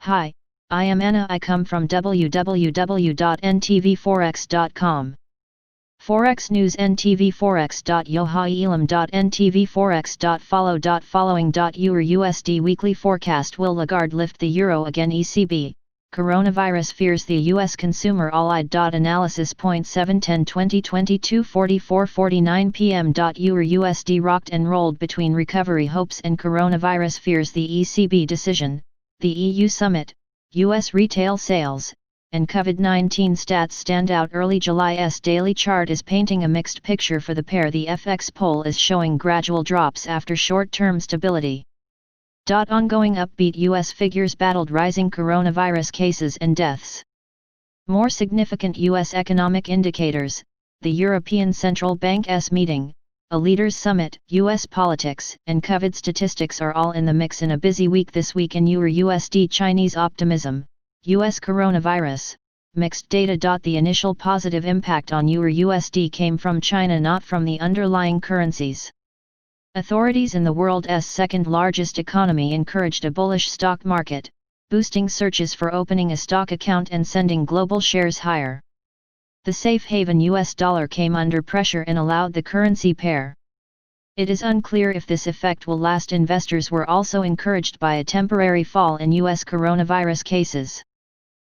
Hi, I am Anna. I come from www.ntvforex.com. Forex news NTVforex.yohayelam.ntvforex.follow.following. USD Weekly Forecast. Will Lagarde lift the euro again? ECB Coronavirus fears the U.S. consumer allied. Analysis. 7/10/2022 44:49 p.m. Euro USD rocked and rolled between recovery hopes and coronavirus fears. The ECB decision, the EU summit, U.S. retail sales, and COVID-19 stats stand out. Early July's daily chart is painting a mixed picture for the pair. The FX poll is showing gradual drops after short-term stability. Ongoing upbeat U.S. figures battled rising coronavirus cases and deaths. More significant U.S. economic indicators, the European Central Bank's meeting, a leaders' summit, U.S. politics, and COVID statistics are all in the mix in a busy week this week. In Euro USD Chinese optimism, U.S. coronavirus, mixed data. The initial positive impact on Euro USD came from China, not from the underlying currencies. Authorities in the world's second-largest economy encouraged a bullish stock market, boosting searches for opening a stock account and sending global shares higher. The safe haven US dollar came under pressure and allowed the currency pair. It is unclear if this effect will last. Investors were also encouraged by a temporary fall in US coronavirus cases.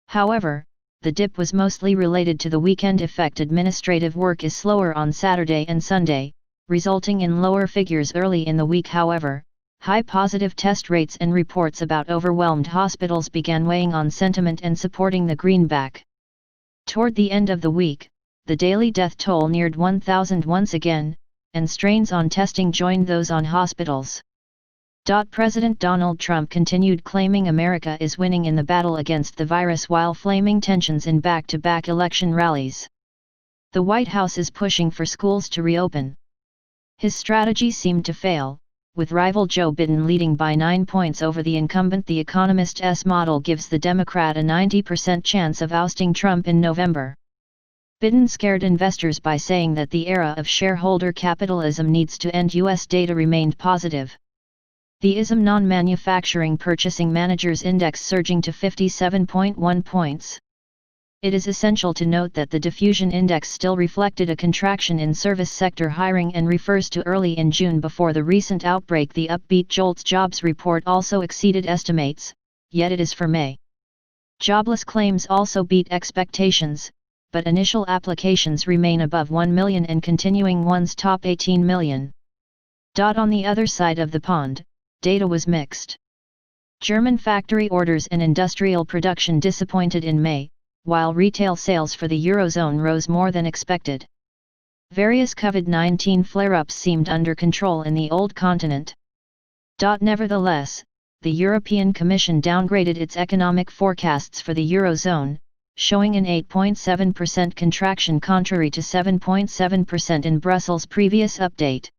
However, the dip was mostly related to the weekend effect. Administrative work is slower on Saturday and Sunday, resulting in lower figures early in the week. However, high positive test rates and reports about overwhelmed hospitals began weighing on sentiment and supporting the greenback. Toward the end of the week, the daily death toll neared 1,000 once again, and strains on testing joined those on hospitals. President Donald Trump continued claiming America is winning in the battle against the virus while flaming tensions in back-to-back election rallies. The White House is pushing for schools to reopen. His strategy seemed to fail, with rival Joe Biden leading by 9 points over the incumbent. The Economist's model gives the Democrat a 90% chance of ousting Trump in November. Biden scared investors by saying that the era of shareholder capitalism needs to end. U.S. data remained positive. The ISM non-manufacturing purchasing managers index surging to 57.1 points. It is essential to note that the diffusion index still reflected a contraction in service sector hiring and refers to early in June before the recent outbreak. The upbeat JOLTS jobs report also exceeded estimates, yet it is for May. Jobless claims also beat expectations, but initial applications remain above 1 million and continuing ones top 18 million. On the other side of the pond, data was mixed. German factory orders and industrial production disappointed in May, while retail sales for the Eurozone rose more than expected. Various COVID-19 flare-ups seemed under control in the old continent. Nevertheless, the European Commission downgraded its economic forecasts for the Eurozone, showing an 8.7% contraction contrary to 7.7% in Brussels' previous update.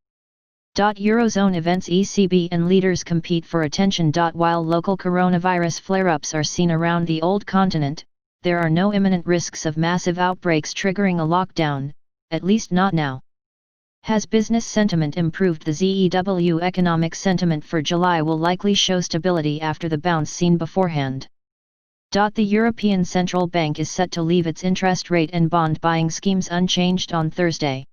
Eurozone events. ECB and leaders compete for attention. While local coronavirus flare-ups are seen around the old continent, there are no imminent risks of massive outbreaks triggering a lockdown, at least not now. Has business sentiment improved? The ZEW economic sentiment for July will likely show stability after the bounce seen beforehand. The European Central Bank is set to leave its interest rate and bond buying schemes unchanged on Thursday.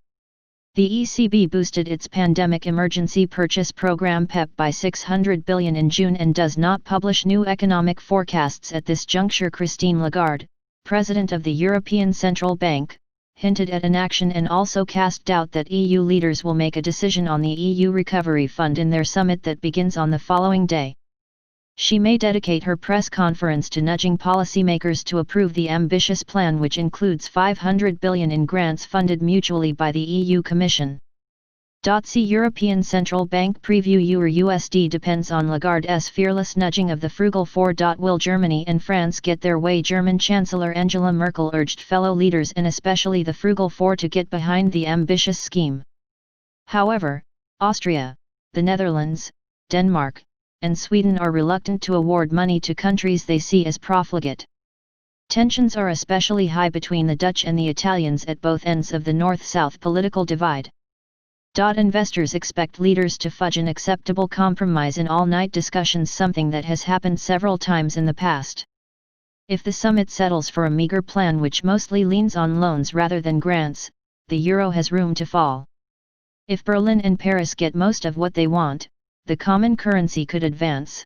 The ECB boosted its pandemic emergency purchase program PEP by $600 billion in June and does not publish new economic forecasts at this juncture. Christine Lagarde, president of the European Central Bank, hinted at inaction and also cast doubt that EU leaders will make a decision on the EU Recovery Fund in their summit that begins on the following day. She may dedicate her press conference to nudging policymakers to approve the ambitious plan, which includes $500 billion in grants funded mutually by the EU Commission. See European Central Bank preview. Euro USD depends on Lagarde's fearless nudging of the Frugal Four. Will Germany and France get their way? German Chancellor Angela Merkel urged fellow leaders and especially the Frugal Four to get behind the ambitious scheme. However, Austria, the Netherlands, Denmark, and Sweden are reluctant to award money to countries they see as profligate. Tensions are especially high between the Dutch and the Italians at both ends of the north-south political divide. Investors expect leaders to fudge an acceptable compromise in all-night discussions, something that has happened several times in the past. If the summit settles for a meager plan which mostly leans on loans rather than grants, the euro has room to fall. If Berlin and Paris get most of what they want, the common currency could advance.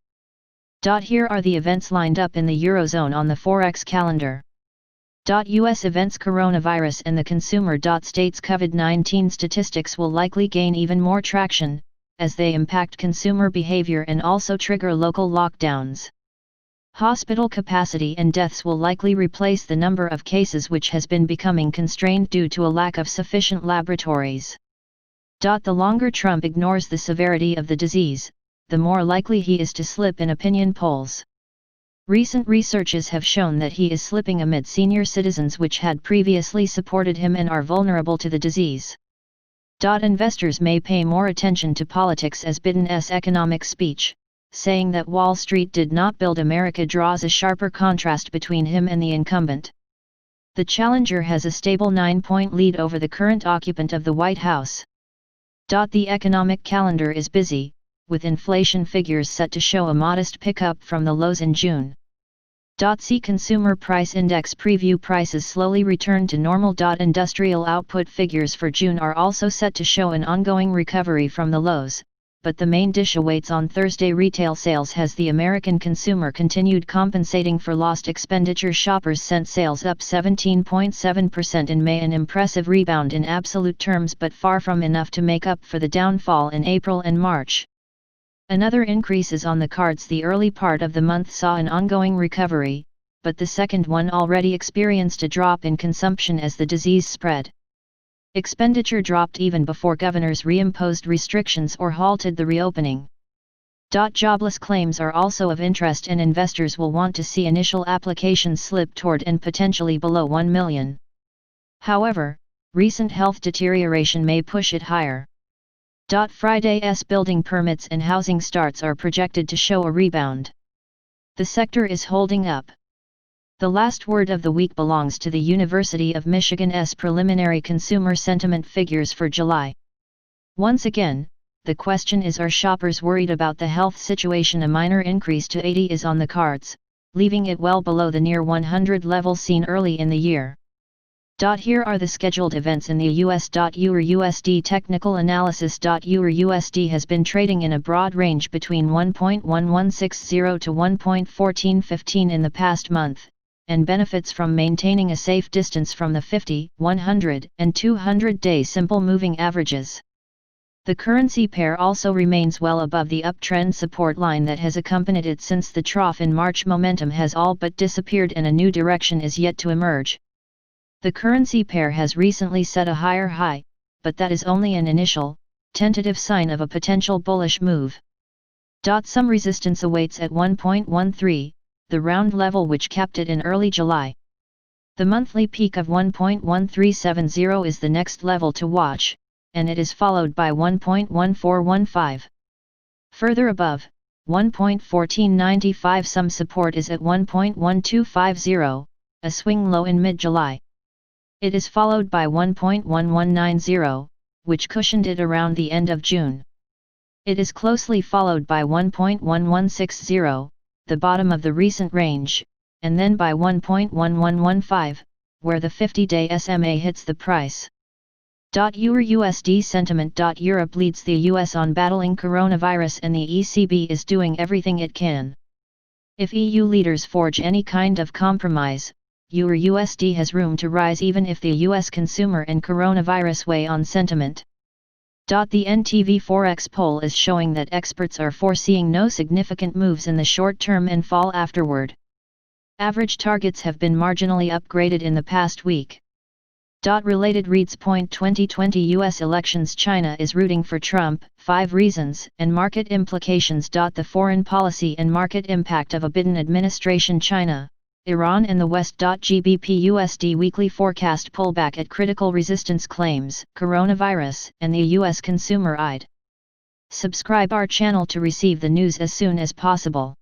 Here are the events lined up in the Eurozone on the Forex calendar. US events: coronavirus and the consumer. States COVID-19 statistics will likely gain even more traction, as they impact consumer behavior and also trigger local lockdowns. Hospital capacity and deaths will likely replace the number of cases which has been becoming constrained due to a lack of sufficient laboratories. The longer Trump ignores the severity of the disease, the more likely he is to slip in opinion polls. Recent researches have shown that he is slipping amid senior citizens which had previously supported him and are vulnerable to the disease. Investors may pay more attention to politics as Biden's economic speech, saying that Wall Street did not build America, draws a sharper contrast between him and the incumbent. The challenger has a stable 9-point lead over the current occupant of the White House. The economic calendar is busy, with inflation figures set to show a modest pickup from the lows in June. See Consumer Price Index preview: prices slowly return to normal. Industrial output figures for June are also set to show an ongoing recovery from the lows, but the main dish awaits on Thursday. Retail sales: has the American consumer continued compensating for lost expenditure? Shoppers sent sales up 17.7% in May, an impressive rebound in absolute terms but far from enough to make up for the downfall in April and March. Another increase is on the cards. The early part of the month saw an ongoing recovery, but the second one already experienced a drop in consumption as the disease spread. Expenditure dropped even before governors reimposed restrictions or halted the reopening. Jobless claims are also of interest, and investors will want to see initial applications slip toward and potentially below 1 million. However, recent health deterioration may push it higher. Friday's building permits and housing starts are projected to show a rebound. The sector is holding up. The last word of the week belongs to the University of Michigan's preliminary consumer sentiment figures for July. Once again, the question is, are shoppers worried about the health situation? A minor increase to 80 is on the cards, leaving it well below the near 100 level seen early in the year. Here are the scheduled events in the US. Euro USD technical analysis. Euro USD has been trading in a broad range between 1.1160 to 1.1415 in the past month, and benefits from maintaining a safe distance from the 50, 100, and 200-day simple moving averages. The currency pair also remains well above the uptrend support line that has accompanied it since the trough in March. Momentum has all but disappeared and a new direction is yet to emerge. The currency pair has recently set a higher high, but that is only an initial, tentative sign of a potential bullish move. Some resistance awaits at 1.13, the round level which capped it in early July. The monthly peak of 1.1370 is the next level to watch, and it is followed by 1.1415. Further above, 1.1495. Some support is at 1.1250, a swing low in mid-July. It is followed by 1.1190, which cushioned it around the end of June. It is closely followed by 1.1160, the bottom of the recent range, and then by 1.1115, where the 50-day SMA hits the price. Euro USD sentiment. Europe leads the US on battling coronavirus, and the ECB is doing everything it can. If EU leaders forge any kind of compromise, Euro USD has room to rise even if the US consumer and coronavirus weigh on sentiment. The NTVforex poll is showing that experts are foreseeing no significant moves in the short term and fall afterward. Average targets have been marginally upgraded in the past week. Related reads: Point 2020 US elections. China is rooting for Trump, 5 reasons and market implications. The foreign policy and market impact of a Biden administration. China, Iran and the West. GBP USD Weekly Forecast pullback at critical resistance claims, coronavirus, and the US consumer eyed. Subscribe our channel to receive the news as soon as possible.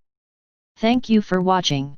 Thank you for watching.